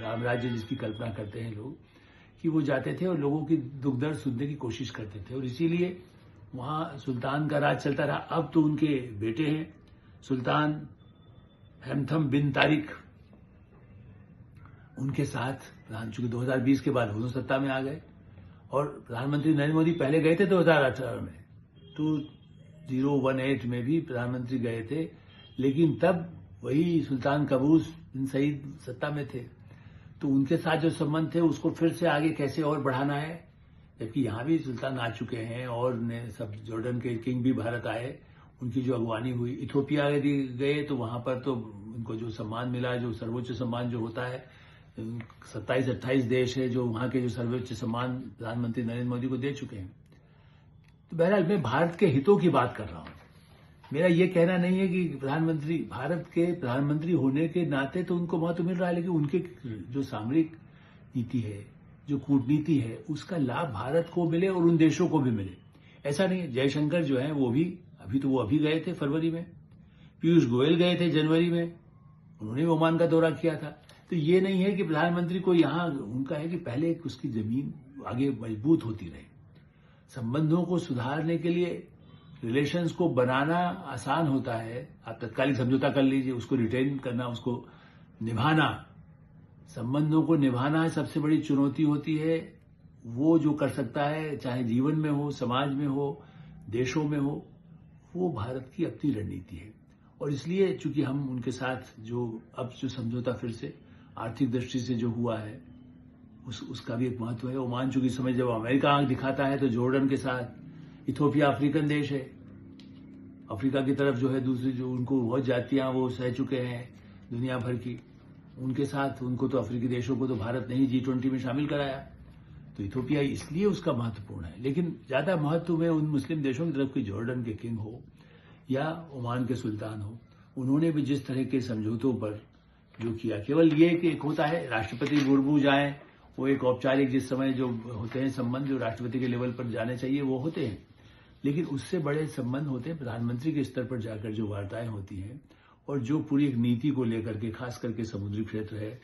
राम राज्य जिसकी कल्पना करते हैं लोग, कि वो जाते थे और लोगों की दुख दर्द सुनने की कोशिश करते थे, और इसीलिए वहाँ सुल्तान का राज चलता रहा। अब तो उनके बेटे हैं सुल्तान हैथम बिन तारिक, उनके साथ चूंकि 2020 के बाद वो सत्ता में आ गए, और प्रधानमंत्री नरेंद्र मोदी पहले गए थे 2018 में, 2018 में भी प्रधानमंत्री गए थे, लेकिन तब वही सुल्तान कबूस बिन सईद सत्ता में थे। तो उनके साथ जो संबंध थे उसको फिर से आगे कैसे और बढ़ाना है, जबकि यहाँ भी सुल्तान आ चुके हैं और ने सब जॉर्डन के किंग भी भारत आए, उनकी जो अगवानी हुई। इथोपिया यदि गए तो वहां पर तो उनको जो सम्मान मिला, जो सर्वोच्च सम्मान जो होता है, 27-28 देश है जो वहां के जो सर्वोच्च सम्मान प्रधानमंत्री नरेंद्र मोदी को दे चुके हैं। तो बहरहाल मैं भारत के हितों की बात कर रहा हूं। मेरा ये कहना नहीं है कि प्रधानमंत्री, भारत के प्रधानमंत्री होने के नाते तो उनको महत्व मिल रहा है, लेकिन उनके जो सामरिक नीति है, जो कूटनीति है, उसका लाभ भारत को मिले और उन देशों को भी मिले। ऐसा नहीं है, जयशंकर जो है वो भी अभी गए थे फरवरी में, पीयूष गोयल गए थे जनवरी में, उन्होंने ओमान का दौरा किया था। तो ये नहीं है कि प्रधानमंत्री को यहाँ उनका है कि पहले उसकी जमीन आगे मजबूत होती रहे। संबंधों को सुधारने के लिए रिलेशंस को बनाना आसान होता है, आप तत्कालिक समझौता कर लीजिए, उसको रिटेन करना, उसको निभाना, संबंधों को निभाना सबसे बड़ी चुनौती होती है। वो जो कर सकता है, चाहे जीवन में हो, समाज में हो, देशों में हो, वो भारत की अपनी रणनीति है। और इसलिए चूंकि हम उनके साथ जो समझौता फिर से आर्थिक दृष्टि से जो हुआ है, उसका भी एक महत्व है। ओमान चूंकि समय जब अमेरिका आंख दिखाता है तो जॉर्डन के साथ, इथोपिया अफ्रीकन देश है, अफ्रीका की तरफ जो है दूसरी जो उनको बहुत जातियां वो सह चुके हैं दुनिया भर की, उनके साथ उनको तो अफ्रीकी देशों को तो भारत ने ही G20 में शामिल कराया। तो इथोपिया इसलिए उसका महत्वपूर्ण है, लेकिन ज्यादा महत्व में उन मुस्लिम देशों की तरफ की जॉर्डन के किंग हो या ओमान के सुल्तान हो, उन्होंने भी जिस तरह के समझौतों पर जो किया, केवल ये कि एक होता है राष्ट्रपति मुर्मू जाएं, वो एक औपचारिक जिस समय जो होते हैं संबंध जो राष्ट्रपति के लेवल पर जाने चाहिए वो होते हैं, लेकिन उससे बड़े संबंध होते हैं प्रधानमंत्री के स्तर पर जाकर जो वार्ताएं होती हैं, और जो पूरी एक नीति को लेकर के, खास करके समुद्री क्षेत्र है,